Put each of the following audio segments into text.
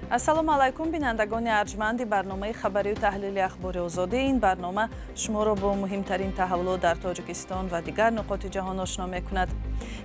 ассалому алайкум бинандагони арҷманди барномаи хабарию таҳлили ахбори озодӣ. Ин барнома шуморо бо муҳимтарин таҳаввулот дар Тоҷикистон ва дигар нуқоти ҷаҳон ошно мекунад.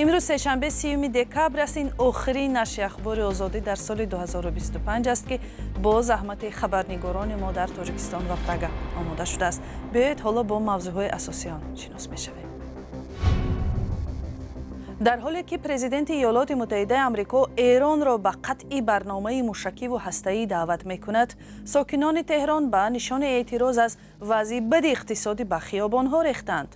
имрӯз сешанбе 30 декабр аст. Ин охирин нашри ахбори озодӣ дар соли 2025 аст ки бо заҳмати хабарнигорони мо дар Тоҷикистон ва Прага омода шудааст. биёед ҳоло бо мавзӯъҳои асосии он шинос мешавем. дар ҳоле ки президенти иёлоти муттаҳидаи амрико эронро ба қатъи барномаи мушакиву ҳастаӣ даъват мекунад, сокинони теҳрон ба нишони эътироз аз вазъи бади иқтисодӣ ба хиёбонҳо рехтанд.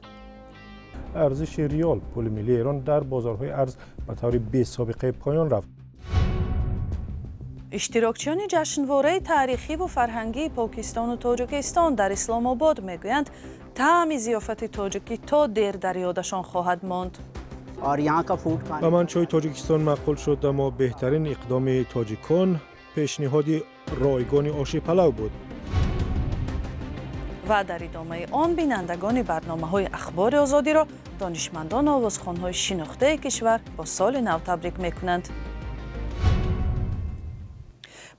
арзиши риёл пули миллии эрон дар бозорҳои арз ба таври бесобиқа поён рафт. иштирокчиёни ҷашнвораи таърихиву фарҳангии покистону тоҷикистон дар исломобод мегӯянд, таъми зиёфати тоҷикӣ то дер дар ёдашон хоҳад монд. ба ман чойи тоҷикистон маъқул шуд, аммо беҳтарин иқдоми тоҷикон пешниҳоди ройгони оши палав буд. ва дар идомаи он бинандагони барномаҳои ахбори озодиро донишмандону овозхонҳои шинохтаи кишвар бо соли нав табрик мекунанд.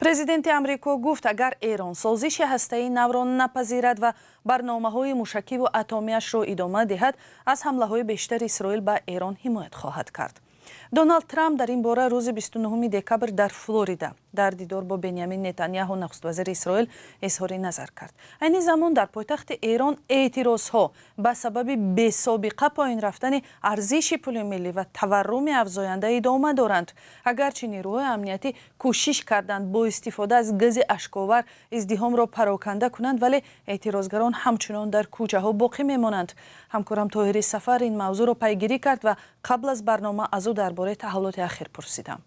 президенти амрико гуфт, агар эрон созиши ҳастаии навро напазирад ва барномаҳои мушакиву атомиашро идома диҳад, аз ҳамлаҳои бештари Исроил ба эрон ҳимоят хоҳад кард. Доналд Трамп дар ин бора рӯзи 29 декабр дар Флорида дар дидор бо Беньямин Нетаньяҳу нахуствазири Исроил изҳори назар кард. айни замон дар пойтахти Эрон эътирозҳо ба сабаби бесобиқа поин рафтани арзиши пули миллӣ ва таварруми афзоянда идома доранд. агарчи нирӯҳои амниятӣ кӯшиш карданд бо истифода аз гази ашковар издиҳомро пароканда кунанд, вале эътирозгарон ҳамчунон дар кӯчаҳо боқӣ мемонанд. ҳамкорам Тоҳири Сафар ин мавзӯъро пайгирӣ кард ва қабл аз барнома аз ӯ дарбораи таҳаввулоти ахир пурсидам.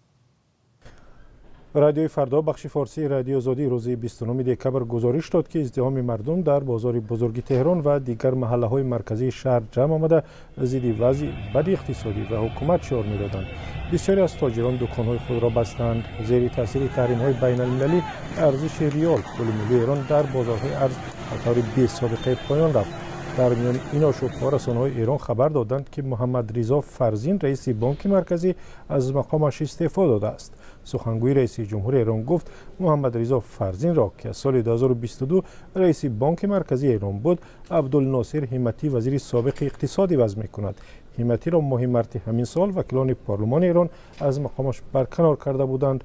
радиои фардо бахши форсии радиои озодӣ рӯзи 29 декабр гузориш дод, ки издиҳоми мардум дар бозори бузурги Теҳрон ва дигар маҳаллаҳои марказии шаҳр ҷамъ омада зидди вазъи бади иқтисодӣ ва ҳукумат шиор медоданд. бисёре аз тоҷирон дуконҳои худро бастанд. зери таъсири таҳримҳои байналмилалӣ арзиши риёл пули миллии эрон дар бозорҳои арз ба таври бесобиқаи поён рафт. дар миёни ин ошӯбҳо расонаҳои эрон хабар доданд, ки Муҳаммадризо Фарзин, раиси бонки марказӣ, аз мақомаш истеъфо додааст. сухангӯи раиси ҷумҳури эрон гуфт, Муҳаммадризо Фарзинро, ки аз соли 2022 раиси бонки марказии эрон буд, Абдулносир Ҳиматӣ вазири собиқи иқтисодӣ вазъ мекунад. Ҳиматиро моҳи марти ҳамин сол вакилони парлумони эрон аз мақомаш барканор карда буданд.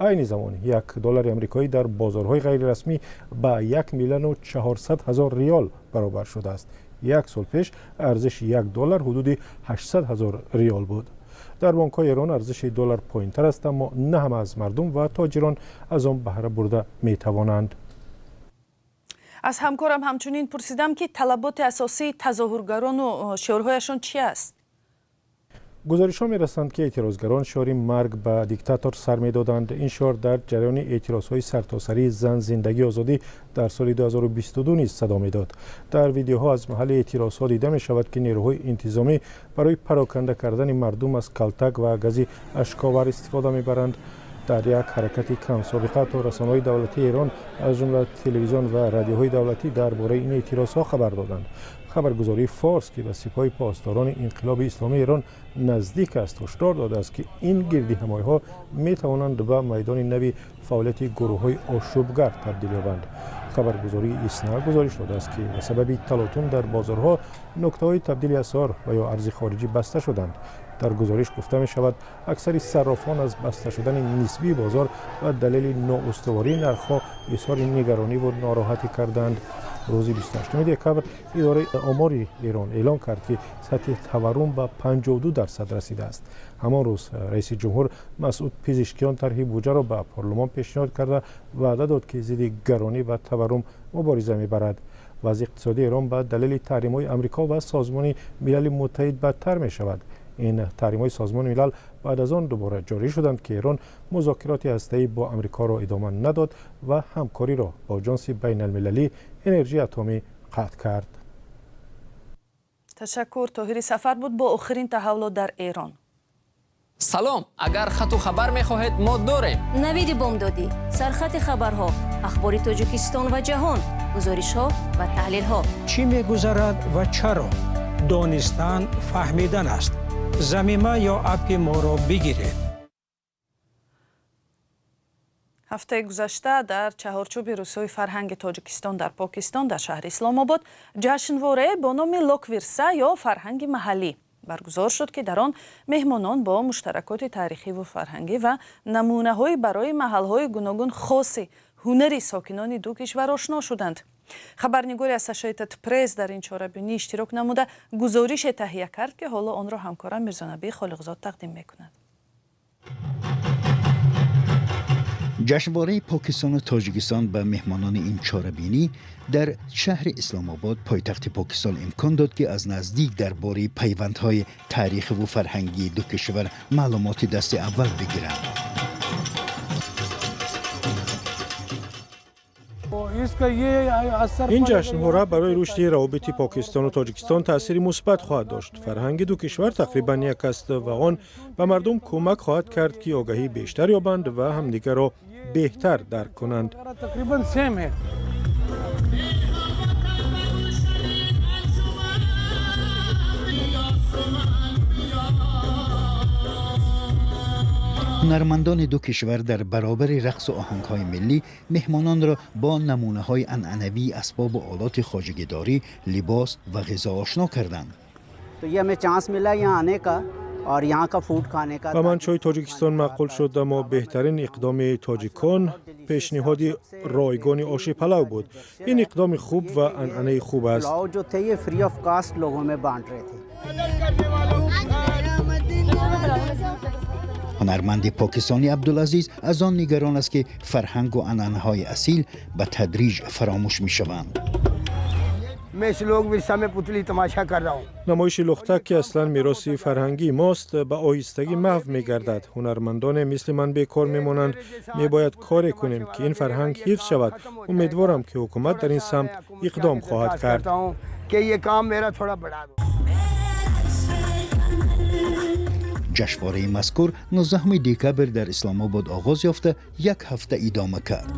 айни замон $1 амрикоӣ дар бозорҳои ғайрирасмӣ ба 1 миллион 400 ҳазор риёл баробар шудааст. як сол пеш арзиши $1 ҳудуди 800 ҳазор риёл буд. дар бонкҳои эрон арзиши доллар поинтар аст, аммо на ҳама аз мардум ва тоҷирон аз он баҳра бурда метавонанд. аз ҳамкорам ҳамчунин пурсидам, ки талаботи асосии тазоҳургарону шиорҳояшон чӣ аст? гузоришҳо мерасанд, ки эътирозгарон шиори марг ба диктатор сар медоданд. ин шиор дар ҷараёни эътирозҳои сартосарии зан зиндагии озодӣ дар соли 2022 низ садо медод. дар видеоҳо аз маҳалли эътирозҳо дида мешавад, ки нерӯҳои интизомӣ барои пароканда кардани мардум аз калтак ва гази ашковар истифода мебаранд. дар як ҳаракати камсобиқа то расонаҳои давлатии эрон аз ҷумла телевизион ва радиоҳои давлатӣ дар бораи ин эътирозҳо хабар доданд. хабаргузории форс, ки ба сипоҳи посдорони инқилоби исломии эрон наздик аст, ҳушдор додааст, ки ин гирдиҳамоиҳо метавонанд ба майдони нави фаъолияти гурӯҳҳои ошӯбгар табдил ёбанд. хабаргузории ИСНА гузориш додааст, ки ба сабаби талотун дар бозорҳо нуқтаҳои табдили асъор ва ё арзи хориҷӣ баста шуданд. дар гузориш гуфта мешавад, аксари саррофон аз баста шудани нисбии бозор ва далели ноустувории нархҳо изҳори нигарониву нороҳатӣ карданд. рӯзи 28 декабр идораи омори Эрон эълон кард, ки сатҳи таваррум ба 52% расидааст. ҳамон рӯз раиси ҷумҳур Масъуд Пизишкиён тарҳи буҷаро ба парлумон пешниҳод карда ваъда дод, ки зидди гаронӣ ва таваррум мубориза мебарад. вазъи иқтисодии Эрон ба далели таҳримҳои Амрико ва Созмони Милали Муттаҳид бадтар мешавад. ин таҳримҳои Созмони милал баъд аз он дубора ҷорӣ шуданд, ки Эрон музокироти ҳастаӣ бо Амрикоро идома надод ва ҳамкориро бо Аҷонси байналмилалии энержии атомӣ қатъ кард. ташаккур. Тоҳири Сафар буд бо охирин таҳаввулот дар Эрон. салом, агар хату хабар мехоҳед мо дорем. навиди бомдодӣ, сархати хабарҳо, ахбори Тоҷикистон ва ҷаҳон, гузоришҳо ва таҳлилҳо. чӣ мегузарад ва чаро? донистан фаҳмидан аст. замима ё апи моро бигиред. ҳафтаи гузашта дар чаҳорчӯби рӯзҳои фарҳанги тоҷикистон дар покистон дар шаҳри исломобод ҷашнворе бо номи локвирса ё фарҳанги маҳаллӣ баргузор шуд, ки дар он меҳмонон бо муштаракоти таърихиву фарҳангӣ ва намунаҳои барои маҳалҳои гуногун хоси ҳунари сокинони ду кишвар ошно шуданд. хабарнигори Associated Press дар ин чорабинӣ иштирок намуда гузорише таҳия кард, ки ҳоло онро ҳамкорам Мирзонабии Холиқзод тақдим мекунад. جشنواره پاکستان و تاجیکستان به مهمانان این چاره‌بینی در شهر اسلام آباد پایتخت پاکستان امکان داد که از نزدیک درباره پیوندهای تاریخی و فرهنگی دو کشور معلومات دست اول بگیرند. این جشنواره برای رشد روابط پاکستان و تاجیکستان تأثیر مثبت خواهد داشت. فرهنگ دو کشور تقریبا یک است و آن به مردم کمک خواهد کرد که آگاهی بیشتر یابند و همدیگر را بهتر درک کنند. هنرمندان دو کشور در برابر رقص و آهنگ‌های ملی مهمانان را با نمونه‌های عنعنوی اسباب و آلات خواجگی‌داری، لباس و غذا آشنا کردند. و من چای تاجیکستان معقول شد، اما بهترین اقدام تاجیکان پیشنهاد رایگان آش پلو بود. این اقدام خوب و عنعنه خوب است. هنرمند پاکستانی عبدالعزیز از آن نگران است که فرهنگ و عنعنه‌های اصیل به تدریج فراموش می‌شوند. نمایش لختک که اصلا میراث فرهنگی ماست به آهستگی محو می‌گردد. هنرمندان مثل من بیکار میمانند. میباید کاری کنیم که این فرهنگ حفظ شود. امیدوارم که حکومت در این سمت اقدام خواهد کرد. جشنواره مذکور 19 دکبر در اسلام آباد آغاز یافته یک هفته ادامه کرد.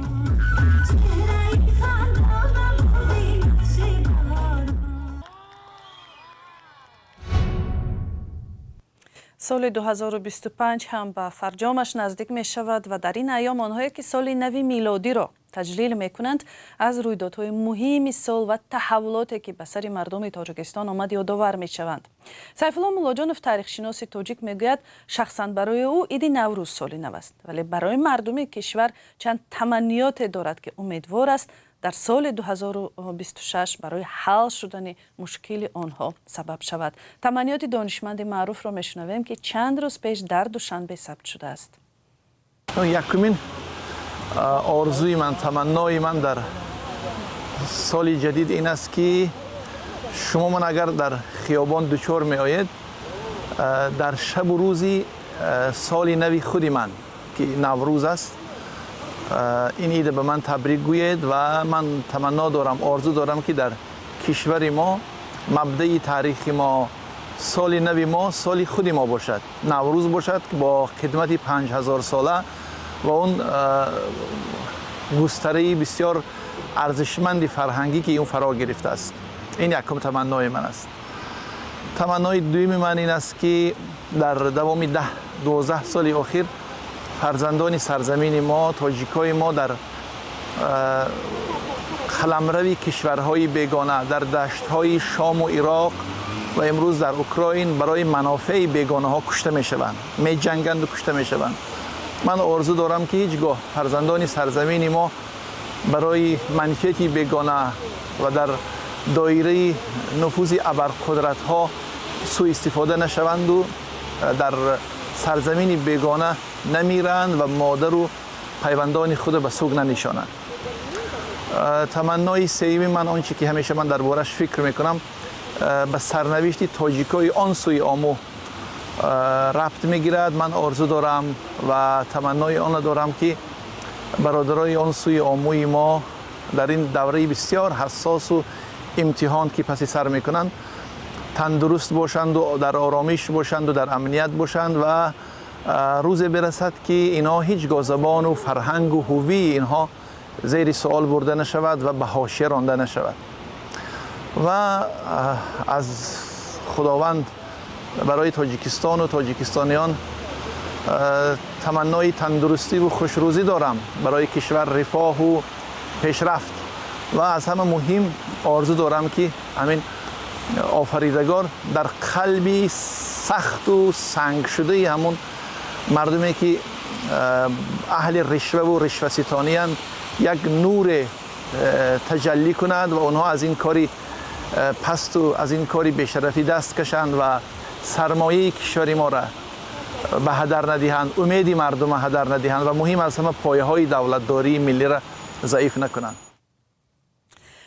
سال 2025 هم به فرجامش نزدیک می شود و در این ایام آنهایی که سال نوی میلادی را تجلیل می کنند از رویدادهای مهم سال و تحولاتی که به سر مردم تاجیکستان آمد یادآور می شوند. سیفالله ملاجانوف تاریخشناس تاجیک می گوید شخصا برای او عید نوروز سال نو است، ولی برای مردم کشور چند تمنیات دارد که امیدوار است در سال 2026 برای حل شدن مشکل آنها سبب شود. تمنیات دانشمند معروف را میشنویم که چند روز پیش در دوشنبه ثبت شده است. یکمین آرزوی من، تمنای من در سال جدید این است که شما من اگر در خیابان دچار می آید در شب و روزی سال نوی خودی من که نوروز است این عید به من تبریک گوید و من تمنا دارم، آرزو دارم که در کشور ما مبدأ تاریخ ما سال نوی ما سال خودی ما باشد، نوروز باشد که با خدمت 5000 ساله و اون گستره بسیار ارزشمند فرهنگی که اون فرا گرفته است. این یکم تمنای من است. تمنای دوم من این است که در دوام 10-12 سال اخیر فرزندان سرزمین ما، تاجیکای ما در قلمرو کشورهای بیگانه، در دشت‌های شام و عراق و امروز در اوکراین برای منافع بیگانه ها کشته میشوند، می جنگند و کشته میشوند. من آرزو دارم که هیچگاه فرزندان سرزمین ما برای منفعت بیگانه و در دایره نفوذ ابرقدرت ها سوء استفاده نشوند و در سرزمین بیگانه نمیرند و مادر و پیوندان خود به سوگ ننشانند. تمنای سوم من آنچه که همیشه من دربارش فکر میکنم به سرنوشت تاجیکای آن سوی آمو ربط میگیرد. من آرزو دارم و تمنای آن دارم که برادرای آن سوی آموی ما در این دوره بسیار حساس و امتحان که پس سر میکنند تندرست باشند و در آرامش باشند و در امنیت باشند و روز برسد که اینها هیچگاه زبان و فرهنگ و هویت اینها زیر سوال برده نشود و به حاشیه رانده نشود. و از خداوند برای تاجیکستان و تاجیکستانیان تمنای تندرستی و خوشروزی دارم برای کشور، رفاه و پیشرفت و از همه مهم آرزو دارم که همین آفریدگار در قلبی سخت و سنگ شده همون مردمی که اهل رشوه و رشوه ستانی اند یک نور تجلی کند و اونها از این کاری پست و از این کاری بیشرفی دست کشند و سرمایه کشور ما را به هدر ندهند، امید مردم هدر ندهند و مهم از همه پایه های دولتداری ملی را ضعیف نکنند.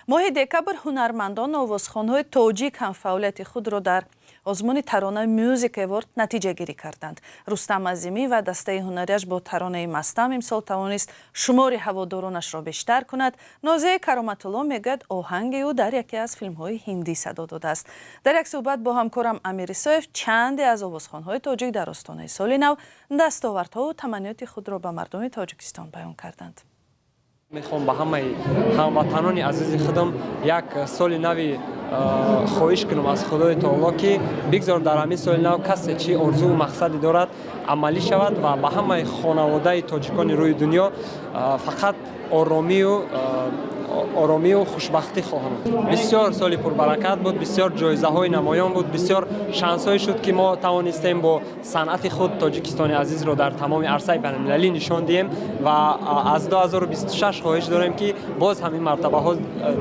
ماه دکبر هنرمندان آوازخوان‌های تاجیک هم فعالیت خود را در آزمون ترانه میوزیک اوارد نتیجه گیری کردند. رستم عظیمی و دسته هنریش با ترانه مستم امسال توانست شمار هوادارانش را بیشتر کند. نازیه کرامت الله میگوید آهنگ او در یکی از فیلم‌های هندی صدا داده است. در یک صحبت با همکارم امیر سایف چندی از آوازخوان‌های تاجیک در آستانه سال نو دستاوردها و تمنیات خود را به مردم تاجیکستان بیان کردند. میخوام به همه هموطنان عزیز خودم یک سال نوی خواهش کنم از خدای تعالی که بگذار در همین سال نو کسی چی آرزو و مقصدی دارد عملی شود و به همه خانواده تاجیکان روی دنیا فقط آرامی و خوشبختی خواهم. بسیار سالی پربرکت بود، بسیار جایزه های نمایان بود، بسیار شانس های شد که ما توانستیم با صنعت خود تاجیکستان عزیز را در تمام عرصه بین‌المللی نشان دهیم و از 2026 خواهش داریم که باز همین مرتبه ها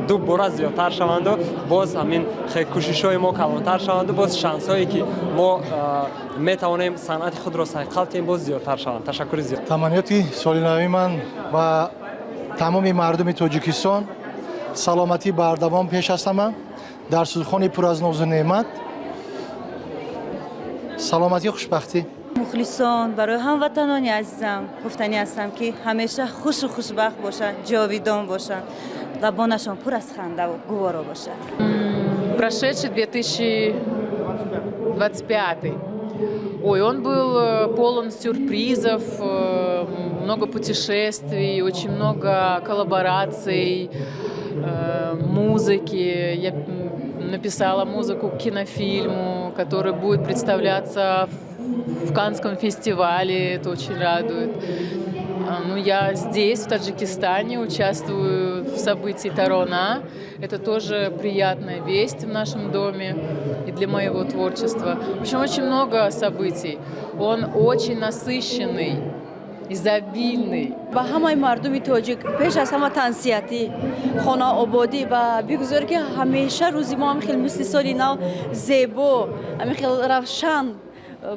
دو بار زیادتر شوند و باز همین کوشش های ما کمتر شوند و باز شانس هایی که ما می توانیم صنعت خود را سیقل کنیم باز زیادتر شوند. تشکر زیاد. تمنیات سال نوی من و تمام مردم تاجیکستان سلامتی بردوام پیش هستم. در سودخانه پر از ناز و نعمت سلامتی و خوشبختی. مخلصان برای هموطنان عزیزم گفتنی هستم که همیشه خوش و خوشبخت باشند، جاویدان باشند، لبانشان پر از خنده و گوارا باشد. Прошедший 2025. Ой, он был полон сюрпризов, много путешествий, очень много коллабораций, музыки. Я написала музыку к кинофильму, который будет представляться в Каннском фестивале, это очень радует. Ну, я здесь, в Таджикистане, участвую в событии Тарона. Это тоже приятная весть в нашем доме и для моего творчества. В общем, очень много событий. Он очень насыщенный, изобильный. با همه مردم تاجیک پیش از همه تنسیتی خانه آبادی و بگذار که همیشه روزی ما هم خیلی مثل سالی نو زیبا همین خیلی روشن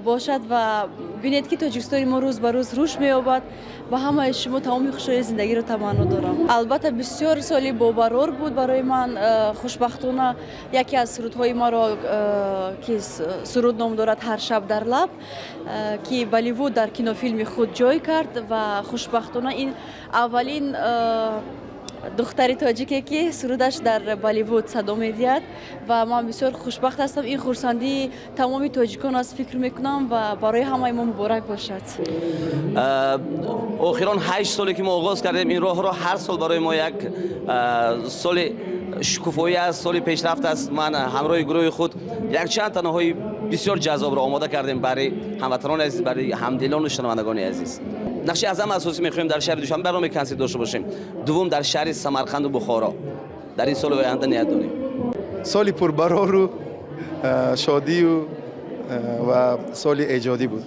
باشد و ببینید که تاجیکستان ما روز به روز رشد می‌یابد و همه شما تمام خوشحالی زندگی رو تمنا دارم. البته بسیار سالی باورور بود برای من. خوشبختانه یکی از سرودهای ما را که سرود نام دارد هر شب در لب که بالیوود در کینوفیلم خود جای کرد و خوشبختانه این اولین دختری تاجیکی که سرودش در بالیوود صدا می‌دهد و من بسیار خوشبخت هستم. این خورسندی تمام تاجیکان از فکر میکنم و برای همه ما مبارک باشد. اخیراً 8 سالی که ما آغاز کردیم این راه را، هر سال برای ما یک سال شکوفایی است، سال پیشرفت است. من همراه گروه خود یک چند تنهایی بسیار جذاب را آماده کردیم برای هموطنان عزیز، برای همدلان و شنوندگان عزیز. نقش اعظم اساسی می‌خوایم در شهر دوشنبه برنامه کنسرت داشته باشیم. دوم در شهر سمرقند و بخارا در این سال آینده نیت داریم. سالی پربرار و شادی و سالی ایجادی بود.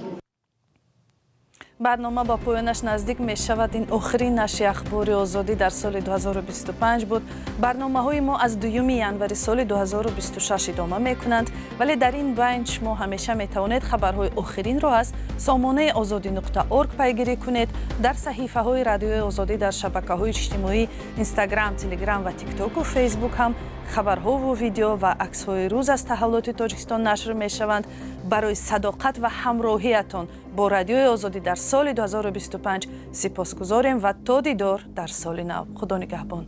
برنامه با پایانش نزدیک می شود. این آخرین نشر اخبار آزادی در سال 2025 بود. برنامه های ما از 2 ینوری سال 2026 ادامه می کنند، ولی در این بین شما همیشه می توانید خبرهای آخرین را از سامانه azadi.org پیگیری کنید. در صحیفه های رادیوی آزادی در شبکه های اجتماعی اینستاگرام، تلگرام و تیک توک و فیسبوک هم خبرها و ویدیو و عکس های روز از تحولات تاجیکستان نشر می شوند. برای صداقت و همراهیتان با رادیوی آزادی در سال 2025 سپاسگزاریم و تا دیدار در سال نو. خدا نگهبان.